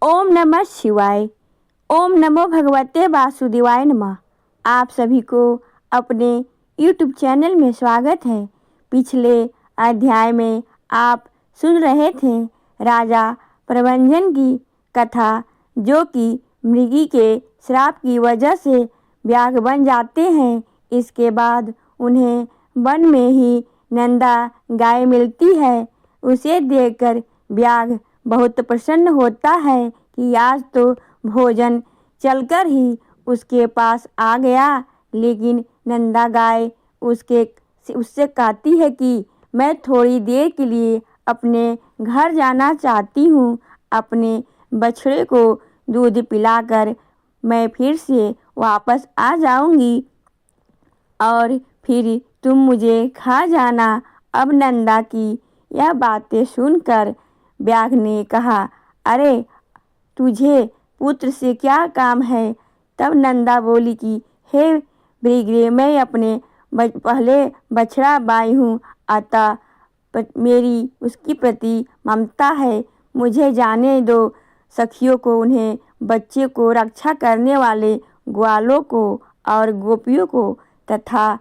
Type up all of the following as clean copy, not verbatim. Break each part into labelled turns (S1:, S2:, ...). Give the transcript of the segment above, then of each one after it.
S1: ओम नमः शिवाय। ओम नमो भगवते वासुदेवाय नमः। आप सभी को अपने YouTube चैनल में स्वागत है। पिछले अध्याय में आप सुन रहे थे राजा प्रभंजन की कथा, जो कि मृगी के श्राप की वजह से व्याघ्र बन जाते हैं। इसके बाद उन्हें वन में ही नंदा गाय मिलती है। उसे देखकर व्याघ्र बहुत प्रसन्न होता है कि आज तो भोजन चलकर ही उसके पास आ गया। लेकिन नंदा गाय उससे कहती है कि मैं थोड़ी देर के लिए अपने घर जाना चाहती हूँ। अपने बछड़े को दूध पिलाकर मैं फिर से वापस आ जाऊँगी और फिर तुम मुझे खा जाना। अब नंदा की यह बातें सुनकर व्याघ्र ने कहा, अरे तुझे पुत्र से क्या काम है। तब नंदा बोली कि हे मृगे, मैं अपने पहले बछड़ा बाई हूँ, अतः मेरी उसकी प्रति ममता है। मुझे जाने दो। सखियों को, उन्हें बच्चे को रक्षा करने वाले ग्वालों को और गोपियों को तथा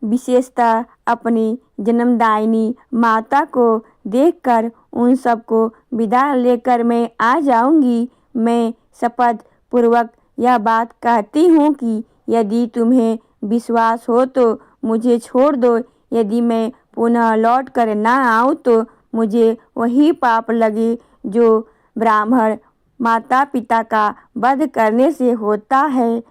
S1: विशेषतः अपनी जन्मदायिनी माता को देखकर उन सबको विदा लेकर मैं आ जाऊंगी। मैं शपथ पूर्वक यह बात कहती हूँ कि यदि तुम्हें विश्वास हो तो मुझे छोड़ दो। यदि मैं पुनः लौट कर ना आऊँ तो मुझे वही पाप लगे जो ब्राह्मण माता पिता का वध करने से होता है।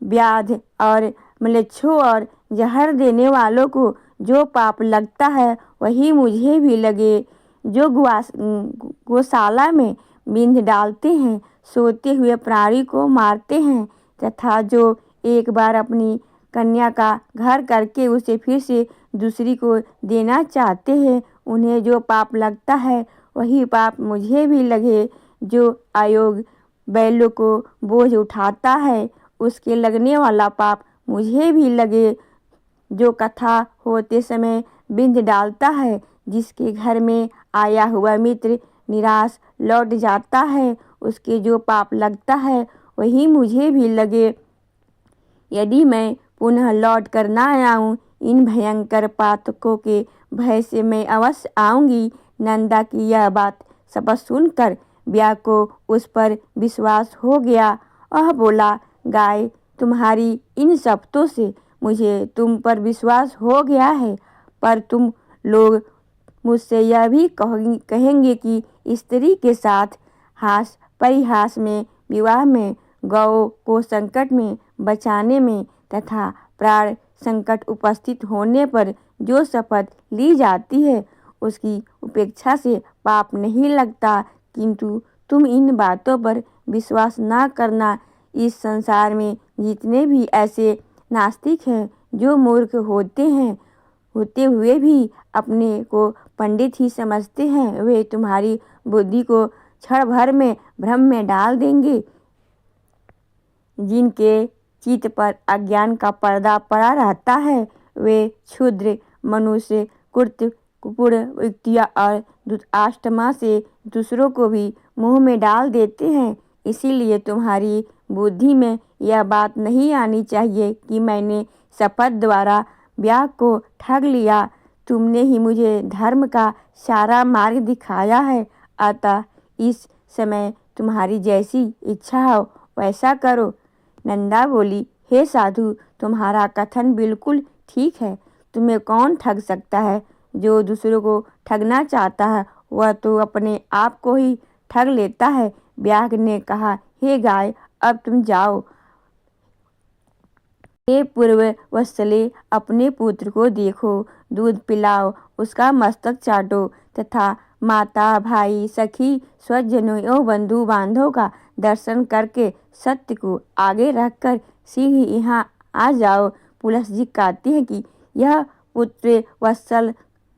S1: व्याध और म्लेच्छों और जहर देने वालों को जो पाप लगता है वही मुझे भी लगे। जो गौशाला में बिंद डालते हैं, सोते हुए प्राणी को मारते हैं तथा जो एक बार अपनी कन्या का घर करके उसे फिर से दूसरी को देना चाहते हैं, उन्हें जो पाप लगता है वही पाप मुझे भी लगे। जो अयोग्य बैलों को बोझ उठाता है, उसके लगने वाला पाप मुझे भी लगे। जो कथा होते समय बिंद डालता है, जिसके घर में आया हुआ मित्र निराश लौट जाता है, उसके जो पाप लगता है वही मुझे भी लगे। यदि मैं पुनः लौट कर ना आऊँ, इन भयंकर पातकों के भय से मैं अवश्य आऊँगी। नंदा की यह बात शपथ सुनकर व्याघ्र को उस पर विश्वास हो गया। वह बोला, गाय, तुम्हारी इन शपथों से मुझे तुम पर विश्वास हो गया है, पर तुम लोग मुझसे यह भी कहेंगे कि स्त्री के साथ हास परिहास में, विवाह में, गौ को संकट में बचाने में तथा प्राण संकट उपस्थित होने पर जो शपथ ली जाती है उसकी उपेक्षा से पाप नहीं लगता। किंतु तुम इन बातों पर विश्वास ना करना। इस संसार में जितने भी ऐसे नास्तिक हैं जो मूर्ख होते हुए भी अपने को पंडित ही समझते हैं, वे तुम्हारी बुद्धि को क्षण भर में भ्रम में डाल देंगे। जिनके चित्त पर अज्ञान का पर्दा पड़ा रहता है, वे क्षुद्र मनुष्य कुपूर्ण व्यक्तियाँ और दुष्टात्मा से दूसरों को भी मुंह में डाल देते हैं। इसीलिए तुम्हारी बुद्धि में यह बात नहीं आनी चाहिए कि मैंने शपथ द्वारा व्याघ्र को ठग लिया। तुमने ही मुझे धर्म का सारा मार्ग दिखाया है, अतः इस समय तुम्हारी जैसी इच्छा हो वैसा करो। नंदा बोली, हे साधु, तुम्हारा कथन बिल्कुल ठीक है। तुम्हें कौन ठग सकता है। जो दूसरों को ठगना चाहता है वह तो अपने आप को ही ठग लेता है। व्याघ्र ने कहा, हे गाय, अब तुम जाओ। हे पूर्ववत्सले, अपने पुत्र को देखो, दूध पिलाओ, उसका मस्तक चाटो तथा माता, भाई, सखी, स्वजनों एवं बंधु बांधवों का दर्शन करके सत्य को आगे रखकर शीघ्र यहाँ आ जाओ। पुलस जी कहती हैं कि यह पुत्र वत्सल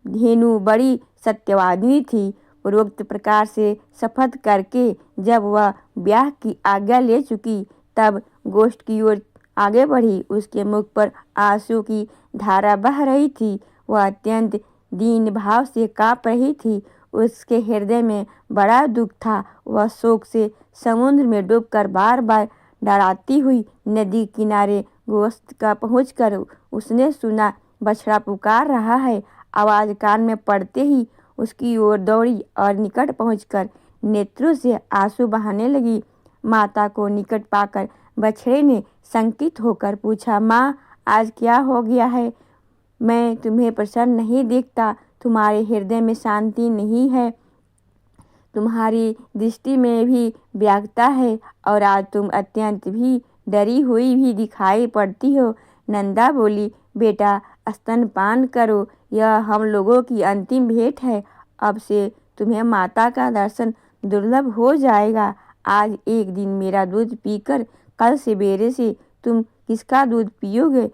S1: धेनु बड़ी सत्यवादिनी थी। पूर्वोक्त प्रकार से शपथ करके जब वह ब्याह की आज्ञा ले चुकी, तब गोष्ठ की ओर आगे बढ़ी। उसके मुख पर आंसू की धारा बह रही थी। वह अत्यंत दीन भाव से काँप रही थी। उसके हृदय में बड़ा दुख था। वह शोक से समुद्र में डूबकर बार बार डराती हुई नदी किनारे गोश्त का पहुँचकर उसने सुना बछड़ा पुकार रहा है। आवाज़ कान में पड़ते ही उसकी ओर दौड़ी और निकट पहुंचकर नेत्रों से आंसू बहाने लगी। माता को निकट पाकर बछड़े ने शंकित होकर पूछा, माँ, आज क्या हो गया है? मैं तुम्हें प्रसन्न नहीं देखता, तुम्हारे हृदय में शांति नहीं है, तुम्हारी दृष्टि में भी व्याकुलता है और आज तुम अत्यंत भी डरी हुई भी दिखाई पड़ती हो। नंदा बोली, बेटा, स्तनपान करो, यह हम लोगों की अंतिम भेंट है। अब से तुम्हें माता का दर्शन दुर्लभ हो जाएगा। आज एक दिन मेरा दूध पीकर कल सवेरे से तुम किसका दूध पियोगे?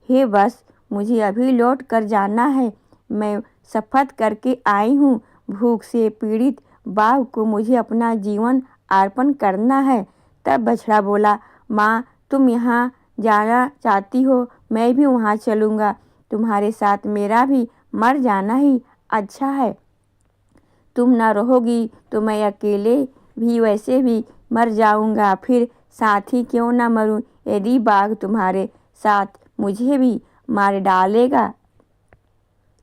S1: हे बस, मुझे अभी लौट कर जाना है। मैं शपथ करके आई हूँ, भूख से पीड़ित बाघ को मुझे अपना जीवन अर्पण करना है। तब बछड़ा बोला, माँ, तुम यहाँ जाना चाहती हो, मैं भी वहाँ चलूँगा। तुम्हारे साथ मेरा भी मर जाना ही अच्छा है। तुम न रहोगी तो मैं अकेले भी वैसे भी मर जाऊँगा, फिर साथ ही क्यों न मरूँ। यदि बाघ तुम्हारे साथ मुझे भी मार डालेगा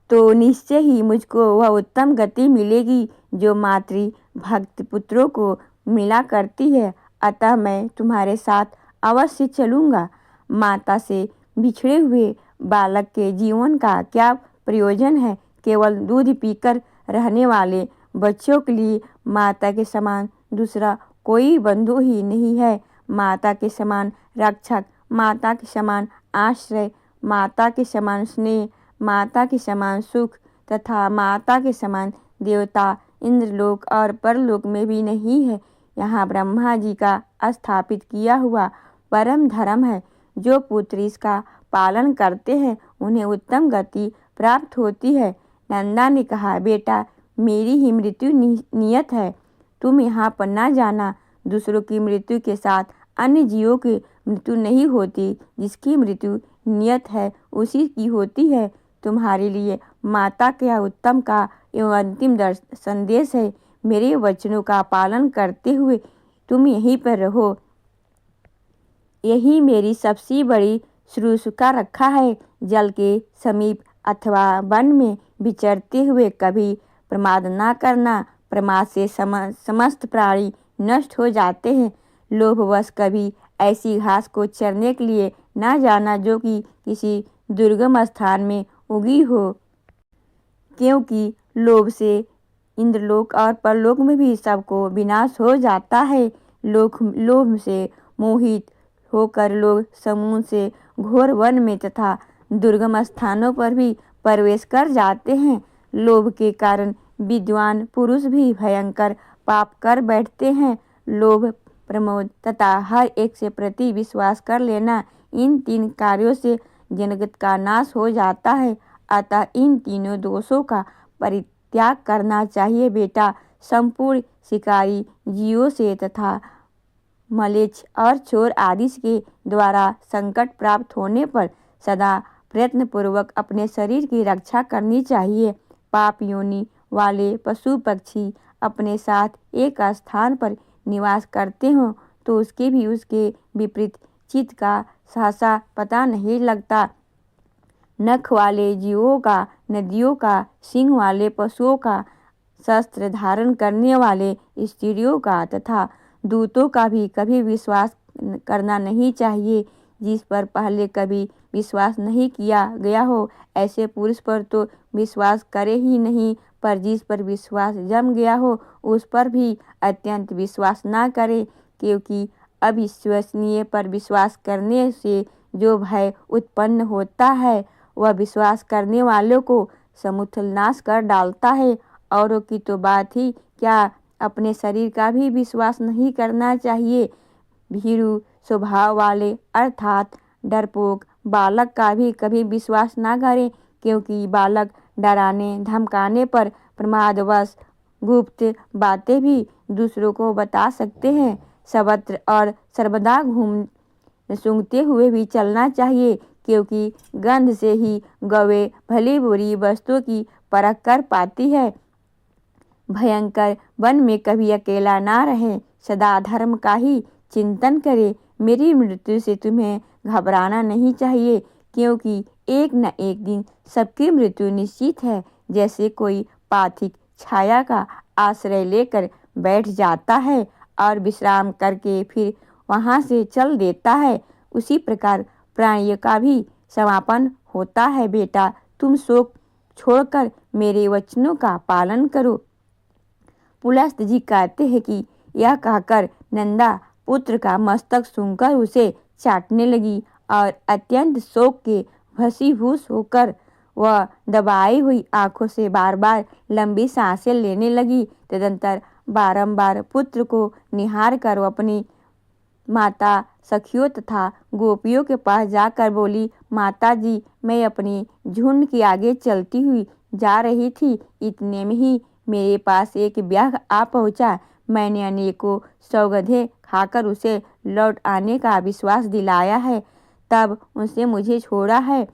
S1: तो निश्चय ही मुझको वह उत्तम गति मिलेगी जो मातृ भक्त पुत्रों को मिला करती है। अतः मैं तुम्हारे साथ अवश्य चलूँगा। माता से बिछड़े हुए बालक के जीवन का क्या प्रयोजन है? केवल दूध पीकर रहने वाले बच्चों के लिए माता के समान दूसरा कोई बंधु ही नहीं है। माता के समान रक्षक, माता के समान आश्रय, माता के समान स्नेह, माता के समान सुख तथा माता के समान देवता इंद्रलोक और परलोक में भी नहीं है। यहाँ ब्रह्मा जी का स्थापित किया हुआ परम धर्म है। जो पुत्र इसका पालन करते हैं उन्हें उत्तम गति प्राप्त होती है। नंदा ने कहा, बेटा, मेरी ही मृत्यु नियत है, तुम यहाँ पर न जाना। दूसरों की मृत्यु के साथ अन्य जीवों की मृत्यु नहीं होती। जिसकी मृत्यु नियत है उसी की होती है। तुम्हारे लिए माता के उत्तम का एवं अंतिम संदेश है। मेरे वचनों का पालन करते हुए तुम यहीं पर रहो। यही मेरी सबसे बड़ी शुश्रूषा रखा है। जल के समीप अथवा वन में विचरते हुए कभी प्रमाद न करना। प्रमाद से समस्त प्राणी नष्ट हो जाते हैं। लोभवश कभी ऐसी घास को चरने के लिए न जाना जो कि किसी दुर्गम स्थान में उगी हो, क्योंकि लोभ से इंद्रलोक और परलोक में भी सबको विनाश हो जाता है। लोभ से मोहित होकर लोग समूह से घोर वन में तथा दुर्गम स्थानों पर भी प्रवेश कर जाते हैं। लोभ के कारण विद्वान पुरुष भी भयंकर पाप कर बैठते हैं। लोभ, प्रमोद तथा हर एक से प्रति विश्वास कर लेना, इन तीन कार्यों से जगत का नाश हो जाता है। अतः इन तीनों दोषों का परित्याग करना चाहिए। बेटा, संपूर्ण शिकारी जीवों से तथा मलेच्छ और चोर आदि के द्वारा संकट प्राप्त होने पर सदा प्रयत्न पूर्वक अपने शरीर की रक्षा करनी चाहिए। पाप योनि वाले पशु पक्षी अपने साथ एक स्थान पर निवास करते हों तो उसके विपरीत चित्त का सहसा पता नहीं लगता। नख वाले जीवों का, नदियों का, सिंह वाले पशुओं का, शस्त्र धारण करने वाले स्त्रियों का तथा दूतों का भी कभी विश्वास करना नहीं चाहिए। जिस पर पहले कभी विश्वास नहीं किया गया हो ऐसे पुरुष पर तो विश्वास करे ही नहीं, पर जिस पर विश्वास जम गया हो उस पर भी अत्यंत विश्वास ना करे, क्योंकि अविश्वसनीय पर विश्वास करने से जो भय उत्पन्न होता है वह विश्वास करने वालों को समूल नाश कर डालता है। औरों की तो बात ही क्या, अपने शरीर का भी विश्वास नहीं करना चाहिए। भीरू स्वभाव वाले अर्थात डरपोक बालक का भी कभी विश्वास ना करें, क्योंकि बालक डराने धमकाने पर प्रमादवश गुप्त बातें भी दूसरों को बता सकते हैं। सर्वत्र और सर्वदा सूंघते हुए भी चलना चाहिए, क्योंकि गंध से ही गौएं भली बुरी वस्तुओं की परख कर पाती है। भयंकर वन में कभी अकेला ना रहे, सदा धर्म का ही चिंतन करे। मेरी मृत्यु से तुम्हें घबराना नहीं चाहिए, क्योंकि एक न एक दिन सबकी मृत्यु निश्चित है। जैसे कोई पाथिक छाया का आश्रय लेकर बैठ जाता है और विश्राम करके फिर वहाँ से चल देता है, उसी प्रकार प्राणियों का भी समापन होता है। बेटा, तुम शोक छोड़कर मेरे वचनों का पालन करो। पुलस्त जी कहते हैं कि यह कहकर नंदा पुत्र का मस्तक सूंघकर उसे चाटने लगी और अत्यंत शोक के भसीभूस होकर वह दबाई हुई आंखों से बार बार लंबी सांसें लेने लगी। तदंतर बारंबार पुत्र को निहार कर वो अपनी माता, सखियों तथा गोपियों के पास जाकर बोली, माता जी, मैं अपनी झुंड के आगे चलती हुई जा रही थी। इतने में ही मेरे पास एक व्याघ्र आ पहुंचा। मैंने अनेकों सौगंधें खाकर उसे लौट आने का विश्वास दिलाया है, तब उसने मुझे छोड़ा है।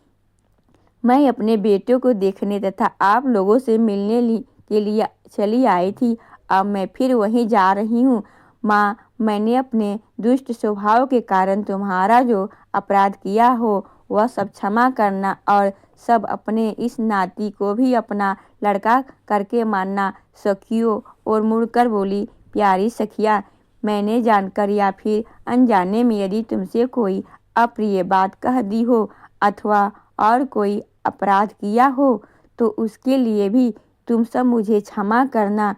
S1: मैं अपने बेटों को देखने तथा आप लोगों से मिलने के लिए चली आई थी। अब मैं फिर वहीं जा रही हूँ। माँ, मैंने अपने दुष्ट स्वभाव के कारण तुम्हारा जो अपराध किया हो वह सब क्षमा करना और सब अपने इस नाती को भी अपना लड़का करके मानना। सखियों और मुड़कर बोली, प्यारी सखिया, मैंने जानकर या फिर अनजाने में यदि तुमसे कोई अप्रिय बात कह दी हो अथवा और कोई अपराध किया हो तो उसके लिए भी तुम सब मुझे क्षमा करना।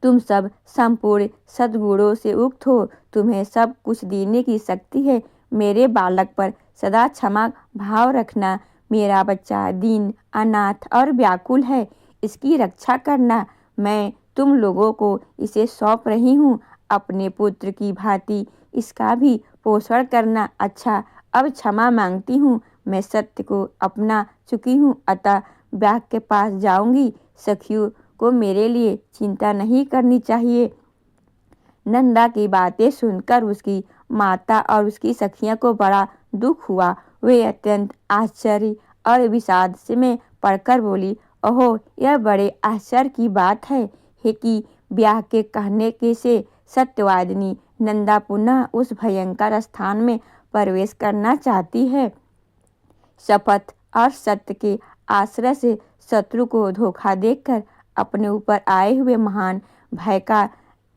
S1: तुम सब संपूर्ण सद्गुणों से युक्त हो, तुम्हें सब कुछ देने की शक्ति है। मेरे बालक पर सदा क्षमा भाव रखना। मेरा बच्चा दीन, अनाथ और व्याकुल है, इसकी रक्षा करना। मैं तुम लोगों को इसे सौंप रही हूँ। अपने पुत्र की भांति इसका भी पोषण करना। अच्छा, अब क्षमा मांगती हूँ। मैं सत्य को अपना चुकी हूँ, अतः व्याघ्र के पास जाऊंगी। सखियों को मेरे लिए चिंता नहीं करनी चाहिए। नंदा की बातें सुनकर उसकी माता और उसकी सखियां को बड़ा दुख हुआ। वे अत्यंत आश्चर्य और विषाद से में पड़कर बोली, ओहो, यह बड़े आश्चर्य की बात है कि ब्याह के कहने के से सत्यवादिनी नंदा पुनः उस भयंकर स्थान में प्रवेश करना चाहती है। शपथ और सत्य के आश्रय से शत्रु को धोखा देकर अपने ऊपर आए हुए महान भय का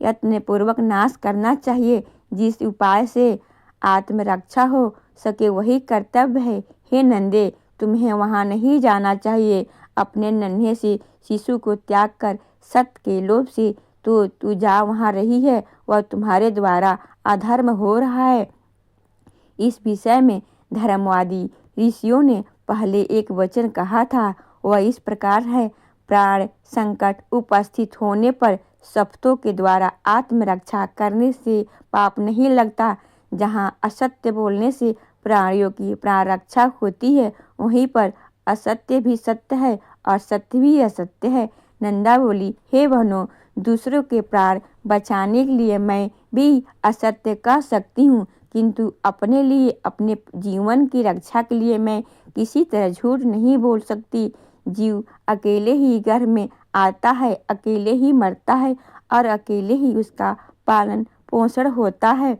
S1: यत्नपूर्वक नाश करना चाहिए। जिस उपाय से आत्मरक्षा हो सके वही कर्तव्य है। हे नंदे, तुम्हें वहाँ नहीं जाना चाहिए। अपने नन्हे से शिशु को त्याग कर सत्य के लोभ से तू जा वहाँ रही है, वह तुम्हारे द्वारा अधर्म हो रहा है। इस विषय में धर्मवादी ऋषियों ने पहले एक वचन कहा था, वह इस प्रकार है, प्राण संकट उपस्थित होने पर शपथों के द्वारा आत्मरक्षा करने से पाप नहीं लगता। जहाँ असत्य बोलने से प्राणियों की प्राण रक्षा होती है, वहीं पर असत्य भी सत्य है और सत्य भी असत्य है। नंदा बोली, हे बहनों, दूसरों के प्राण बचाने के लिए मैं भी असत्य कह सकती हूँ, किंतु अपने लिए, अपने जीवन की रक्षा के लिए मैं किसी तरह झूठ नहीं बोल सकती। जीव अकेले ही घर में आता है, अकेले ही मरता है और अकेले ही उसका पालन पोषण होता है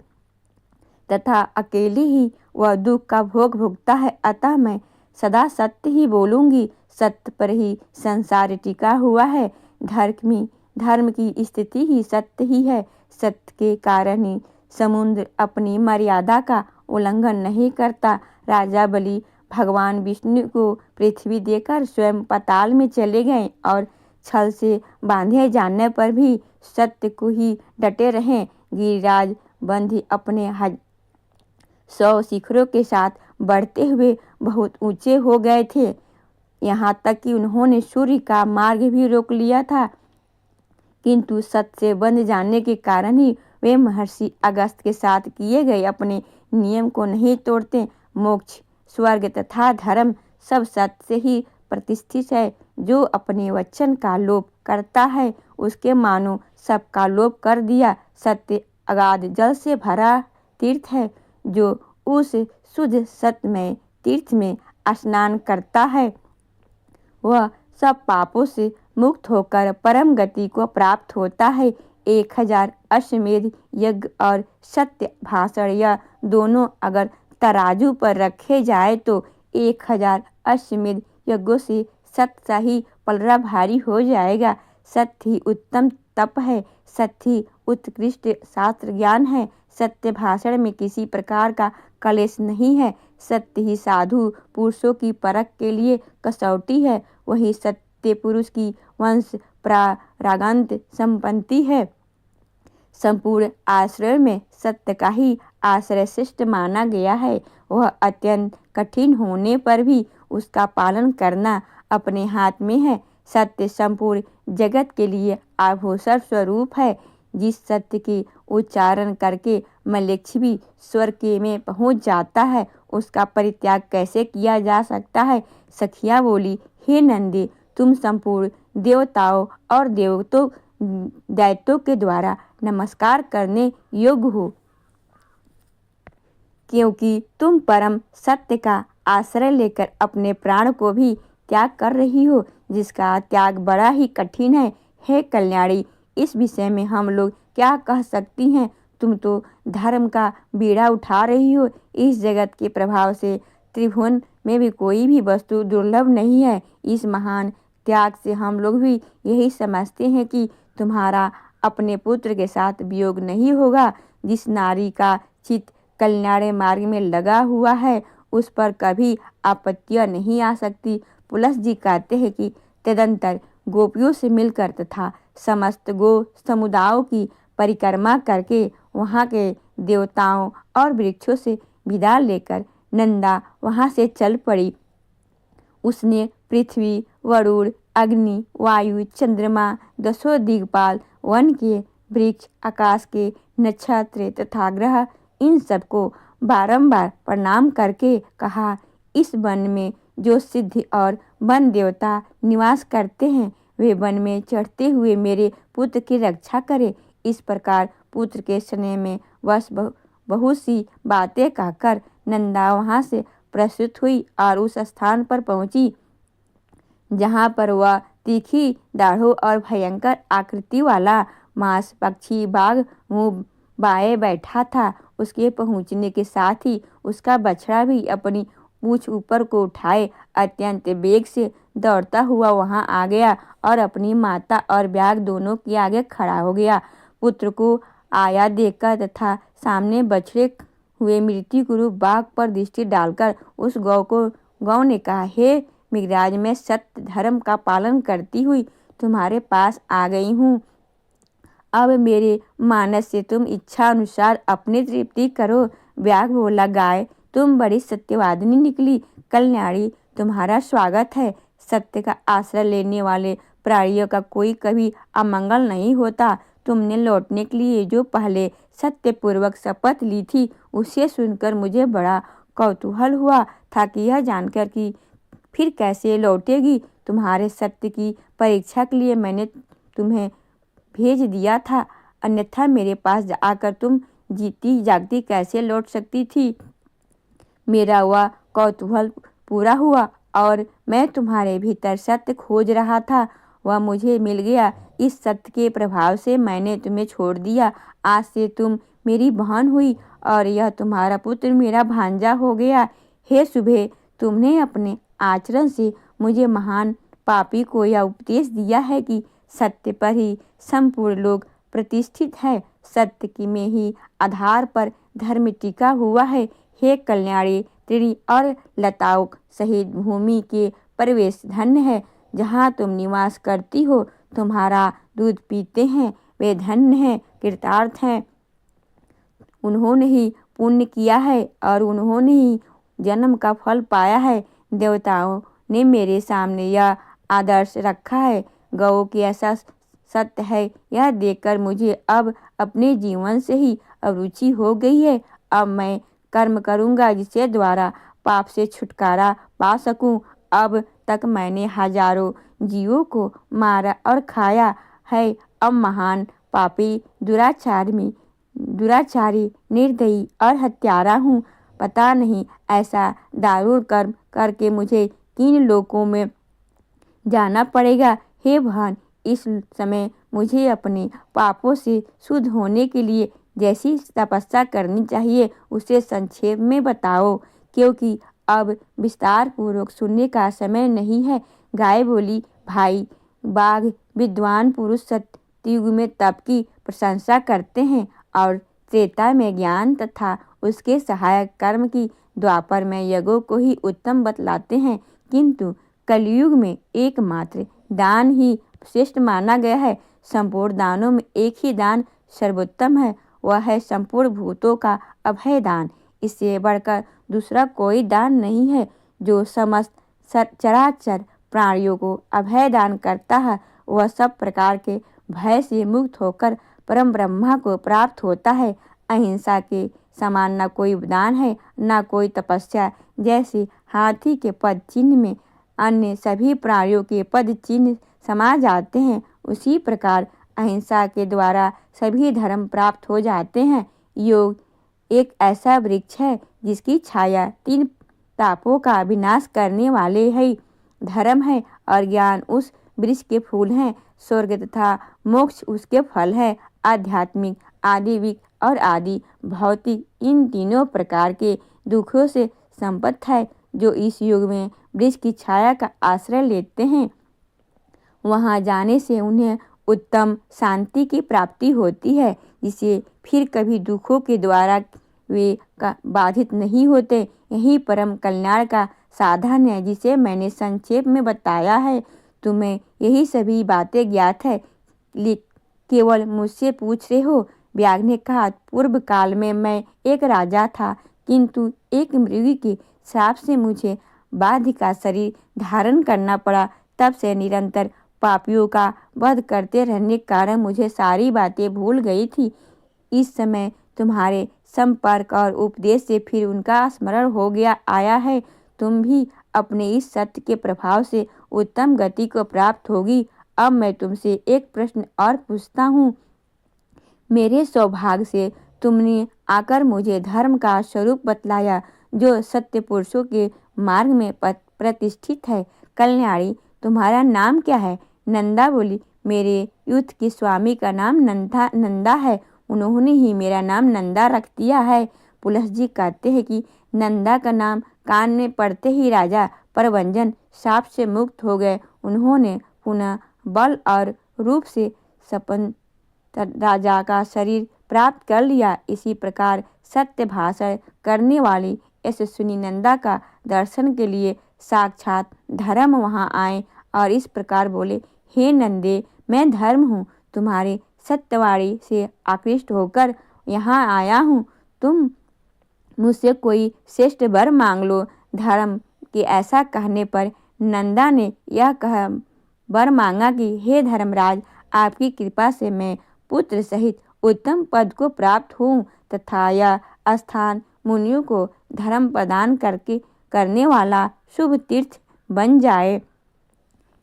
S1: तथा अकेले ही वह दुख का भोग भोगता है। अतः मैं सदा सत्य ही बोलूँगी। सत्य पर ही संसार टिका हुआ है। धर्म की स्थिति ही सत्य ही है। सत्य के कारण ही समुद्र अपनी मर्यादा का उल्लंघन नहीं करता। राजा बलि भगवान विष्णु को पृथ्वी देकर स्वयं पाताल में चले गए और छल से बांधे जाने पर भी सत्य को ही डटे रहे। गिरिराज बंधी अपने 100 शिखरों के साथ बढ़ते हुए बहुत ऊंचे हो गए थे, यहाँ तक कि उन्होंने सूर्य का मार्ग भी रोक लिया था, किंतु सत्य से बंध जाने के कारण ही वे महर्षि अगस्त के साथ किए गए अपने नियम को नहीं तोड़ते। मोक्ष, स्वर्ग तथा धर्म सब सत्य से ही प्रतिष्ठित है। जो अपने वचन का लोप करता है उसके मानो सबका लोप कर दिया। सत्य अगाध जल से भरा तीर्थ है। जो उस शुद्ध सत्यमय तीर्थ में स्नान करता है वह सब पापों से मुक्त होकर परम गति को प्राप्त होता है। 1000 अश्वमेध यज्ञ और सत्य भाषण यह दोनों अगर तराजू पर रखे जाए तो 1000 अश्वमेध यज्ञों से सत्य ही पलड़ा भारी हो जाएगा। सत्य ही उत्तम तप है, सत्य ही उत्कृष्ट शास्त्र ज्ञान है। सत्य भाषण में किसी प्रकार का कलेश नहीं है। सत्य ही साधु पुरुषों की परख के लिए कसौटी है। वही सत्य पुरुष की वंश प्रागांत संपत्ति है। संपूर्ण आश्रय में सत्य का ही आश्रय श्रेष्ठ माना गया है। वह अत्यंत कठिन होने पर भी उसका पालन करना अपने हाथ में है। सत्य संपूर्ण जगत के लिए आभूषण स्वरूप है। जिस सत्य के उच्चारण करके मलेच्छ भी स्वर्ग में पहुंच जाता है, उसका परित्याग कैसे किया जा सकता है। सखियाँ बोली, हे नंदी, तुम संपूर्ण देवताओं और दैत्यों के द्वारा नमस्कार करने योग्य हो, क्योंकि तुम परम सत्य का आश्रय लेकर अपने प्राण को भी त्याग कर रही हो, जिसका त्याग बड़ा ही कठिन है। हे कल्याणी, इस विषय में हम लोग क्या कह सकती हैं। तुम तो धर्म का बीड़ा उठा रही हो। इस जगत के प्रभाव से त्रिभुवन में भी कोई भी वस्तु दुर्लभ नहीं है। इस महान त्याग से हम लोग भी यही समझते हैं कि तुम्हारा अपने पुत्र के साथ वियोग नहीं होगा। जिस नारी का चित्त कल्याण मार्ग में लगा हुआ है, उस पर कभी आपत्तियां नहीं आ सकती। पुलस जी कहते हैं कि तदंतर गोपियों से मिलकर तथा समस्त गो समुदायों की परिक्रमा करके वहाँ के देवताओं और वृक्षों से विदा लेकर नंदा वहाँ से चल पड़ी। उसने पृथ्वी, वरुण, अग्नि, वायु, चंद्रमा, 10 दिक्पाल, वन के वृक्ष, आकाश के नक्षत्र तथा ग्रह, इन सबको बारंबार प्रणाम करके कहा, इस वन में जो सिद्धि और वन देवता निवास करते हैं, वे वन में चढ़ते हुए मेरे पुत्र की रक्षा करे। इस प्रकार पुत्र के स्नेह में वश बहुत सी बातें कहकर नंदा वहाँ से प्रस्तुत हुई और उस स्थान पर पहुँची जहाँ पर वह तीखी दाढ़ों और भयंकर आकृति वाला मांस पक्षी बाघ मुँह बाए बैठा था। उसके पहुँचने के साथ ही उसका बछड़ा भी अपनी पूंछ ऊपर को उठाए अत्यंत वेग से दौड़ता हुआ वहां आ गया और अपनी माता और बाघ दोनों के आगे खड़ा हो गया। पुत्र को आया देखकर तथा सामने बछड़े हुए मृत्यु गुरु बाघ पर दृष्टि डालकर उस गौ ने कहा, हे मृगराज, मैं सत्य धर्म का पालन करती हुई तुम्हारे पास आ गई हूँ। अब मेरे मानस से तुम इच्छा अनुसार अपनी तृप्ति करो। व्याघ बोला, गाय, तुम बड़ी सत्यवादिनी निकली। कल्याणी, तुम्हारा स्वागत है। सत्य का आश्रय लेने वाले प्राणियों का कोई कभी अमंगल नहीं होता। तुमने लौटने के लिए जो पहले सत्यपूर्वक शपथ ली थी, उसे सुनकर मुझे बड़ा कौतूहल हुआ था कि यह जानकर कि फिर कैसे लौटेगी। तुम्हारे सत्य की परीक्षा के लिए मैंने तुम्हें भेज दिया था, अन्यथा मेरे पास आकर तुम जीती जागती कैसे लौट सकती थी। मेरा वह कौतूहल पूरा हुआ और मैं तुम्हारे भीतर सत्य खोज रहा था, वह मुझे मिल गया। इस सत्य के प्रभाव से मैंने तुम्हें छोड़ दिया। आज से तुम मेरी बहन हुई और यह तुम्हारा पुत्र मेरा भांजा हो गया। हे सुबह, तुमने अपने आचरण से मुझे महान पापी को यह उपदेश दिया है कि सत्य पर ही संपूर्ण लोग प्रतिष्ठित है। सत्य की में ही आधार पर धर्म टिका हुआ है। हे कल्याणी, तृणी और लताओं सहित भूमि के प्रवेश धन्य है। जहाँ तुम निवास करती हो, तुम्हारा दूध पीते हैं वे धन्य हैं, कृतार्थ हैं। उन्होंने ही पुण्य किया है और उन्होंने ही जन्म का फल पाया है। देवताओं ने मेरे सामने यह आदर्श रखा है। गौ की ऐसा सत्य है, यह देखकर मुझे अब अपने जीवन से ही अरुचि हो गई है। अब मैं कर्म करूँगा जिसके द्वारा पाप से छुटकारा पा सकूं। अब तक मैंने हजारों जीवों को मारा और खाया है। अब महान पापी दुराचारी निर्दयी और हत्यारा हूँ। पता नहीं ऐसा दारुण कर्म करके मुझे किन लोकों में जाना पड़ेगा। हे बहन, इस समय मुझे अपने पापों से शुद्ध होने के लिए जैसी तपस्या करनी चाहिए उसे संक्षेप में बताओ, क्योंकि अब विस्तार पूर्वक सुनने का समय नहीं है। गाय बोली, भाई, बाघ विद्वान पुरुष सतयुग में तप की प्रशंसा करते हैं और त्रेता में ज्ञान तथा उसके सहायक कर्म की, द्वापर में यज्ञों को ही उत्तम बतलाते हैं, किंतु कलयुग में एकमात्र दान ही श्रेष्ठ माना गया है। संपूर्ण दानों में एक ही दान सर्वोत्तम है, वह है संपूर्ण भूतों का अभय दान। इससे बढ़कर दूसरा कोई दान नहीं है। जो समस्त चराचर प्राणियों को अभय दान करता है वह सब प्रकार के भय से मुक्त होकर परम ब्रह्मा को प्राप्त होता है। अहिंसा के समान न कोई दान है न कोई तपस्या। जैसे हाथी के पद चिन्ह में अन्य सभी प्राणियों के पद चिन्ह समा जाते हैं, उसी प्रकार अहिंसा के द्वारा सभी धर्म प्राप्त हो जाते हैं। योग एक ऐसा वृक्ष है जिसकी छाया 3 तापों का विनाश करने वाले है, धर्म है, और ज्ञान उस वृक्ष के फूल हैं। स्वर्ग तथा मोक्ष उसके फल है। आध्यात्मिक, आदिविक और आदि भौतिक इन तीनों प्रकार के दुखों से संपन्न है। जो इस युग में वृक्ष की छाया का आश्रय लेते हैं, वहां जाने से उन्हें उत्तम शांति की प्राप्ति होती है, जिसे फिर कभी दुखों के द्वारा वे बाधित नहीं होते। यही परम कल्याण का साधन है जिसे मैंने संक्षेप में बताया है। तुम्हें यही सभी बातें ज्ञात है, केवल मुझसे पूछ रहे हो। व्याघ्र ने कहा, पूर्व काल में मैं एक राजा था, किंतु एक मृग के श्राप से मुझे बाघ का शरीर धारण करना पड़ा। तब से निरंतर पापियों का वध करते रहने के कारण मुझे सारी बातें भूल गई थी। इस समय तुम्हारे संपर्क और उपदेश से फिर उनका स्मरण हो गया आया है। तुम भी अपने इस सत्य के प्रभाव से उत्तम गति को प्राप्त होगी। अब मैं तुमसे एक प्रश्न और पूछता हूँ। मेरे सौभाग्य से तुमने आकर मुझे धर्म का स्वरूप बतलाया, जो सत्य पुरुषों के मार्ग में प्रतिष्ठित है। कल्याणी, तुम्हारा नाम क्या है? नंदा बोली, मेरे युद्ध के स्वामी का नाम नंदा है, उन्होंने ही मेरा नाम नंदा रख दिया है। पुलह जी कहते हैं कि नंदा का नाम कान में पड़ते ही राजा प्रभंजन शाप से मुक्त हो गए। उन्होंने पुनः बल और रूप से सपन राजा का शरीर प्राप्त कर लिया। इसी प्रकार सत्य भाषण करने वाली यशस्विनी नंदा का दर्शन के लिए साक्षात धर्म वहां आए और इस प्रकार बोले, हे नंदे, मैं धर्म हूँ, तुम्हारे सत्यवाणी से आकृष्ट होकर यहाँ आया हूँ। तुम मुझसे कोई श्रेष्ठ वर मांग लो। धर्म के ऐसा कहने पर नंदा ने यह कह वर मांगा कि हे धर्मराज, आपकी कृपा से मैं पुत्र सहित उत्तम पद को प्राप्त हूँ तथा यह स्थान मुनियों को धर्म प्रदान करने वाला शुभ तीर्थ बन जाए।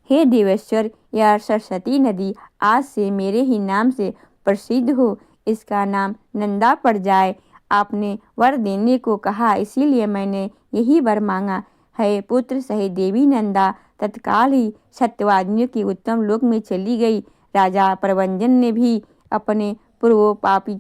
S1: हे देवेश्वर, यह सरस्वती नदी आज से मेरे ही नाम से प्रसिद्ध हो, इसका नाम नंदा पड़ जाए। आपने वर देने को कहा, इसीलिए मैंने यही वर मांगा है। पुत्र सहित देवी नंदा तत्काल ही सत्यवादियों की उत्तम लोक में चली गई। राजा प्रभंजन ने भी अपने पूर्व पापी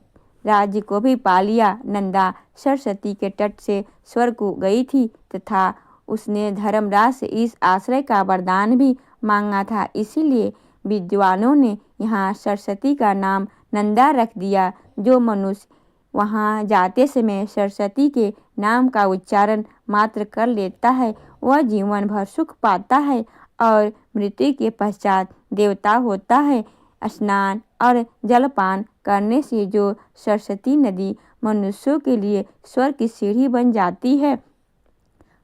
S1: राज्य को भी पा लिया। नंदा सरस्वती के तट से स्वर्ग को गई थी तथा उसने धर्मराज से इस आश्रय का वरदान भी मांगा था, इसीलिए विद्वानों ने यहाँ सरस्वती का नाम नंदा रख दिया। जो मनुष्य वहाँ जाते समय सरस्वती के नाम का उच्चारण मात्र कर लेता है, वह जीवन भर सुख पाता है और मृत्यु के पश्चात देवता होता है। स्नान और जलपान करने से जो सरस्वती नदी मनुष्यों के लिए स्वर्ग की सीढ़ी बन जाती है।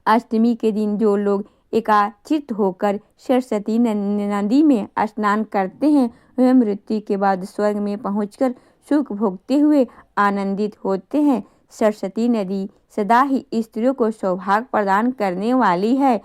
S1: अष्टमी के दिन जो लोग एकाचित होकर सरस्वती नदी में स्नान करते हैं, वे मृत्यु के बाद स्वर्ग में पहुंचकर सुख भोगते हुए आनंदित होते हैं। सरस्वती नदी सदा ही स्त्रियों को सौभाग्य प्रदान करने वाली है।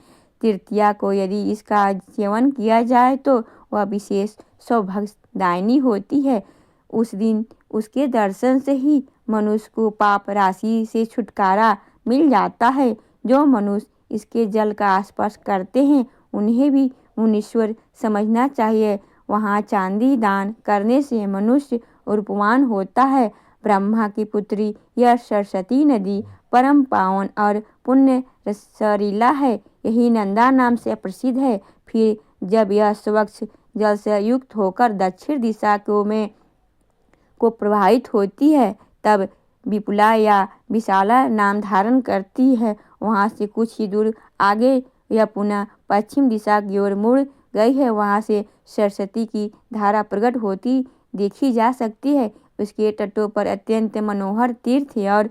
S1: तृतीया को यदि इसका सेवन किया जाए तो वह विशेष सौभाग्यदायिनी होती है। उस दिन उसके दर्शन से ही मनुष्य को पाप राशि से छुटकारा मिल जाता है। जो मनुष्य इसके जल का स्पर्श करते हैं, उन्हें भी मुनीश्वर समझना चाहिए। वहाँ चांदी दान करने से मनुष्य रूपवान होता है। ब्रह्मा की पुत्री यह सरस्वती नदी परम पावन और पुण्य सरीला है। यही नंदा नाम से प्रसिद्ध है। फिर जब यह स्वच्छ जल से युक्त होकर दक्षिण दिशा को प्रवाहित होती है तब विपुला या विशाला नाम धारण करती है। वहाँ से कुछ ही दूर आगे यह पुनः पश्चिम दिशा की ओर मुड़ गई है। वहाँ से सरस्वती की धारा प्रकट होती देखी जा सकती है। उसके तटों पर अत्यंत मनोहर तीर्थ और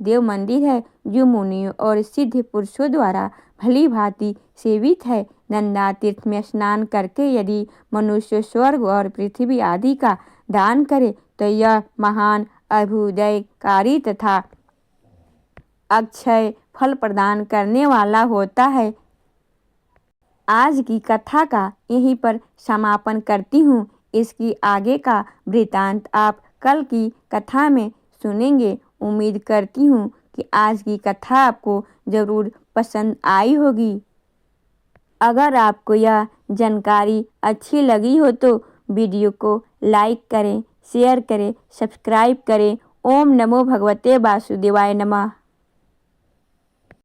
S1: देव मंदिर है जो मुनियों और सिद्ध पुरुषों द्वारा भली भांति सेवित है। नंदा तीर्थ में स्नान करके यदि मनुष्य स्वर्ग और पृथ्वी आदि का दान करे तो यह महान अभ्युदयकारी तथा अक्षय फल प्रदान करने वाला होता है। आज की कथा का यहीं पर समापन करती हूँ। इसकी आगे का वृतांत आप कल की कथा में सुनेंगे। उम्मीद करती हूँ कि आज की कथा आपको ज़रूर पसंद आई होगी। अगर आपको यह जानकारी अच्छी लगी हो तो वीडियो को लाइक करें, शेयर करें, सब्सक्राइब करें। ओम नमो भगवते वासुदेवाय नमः।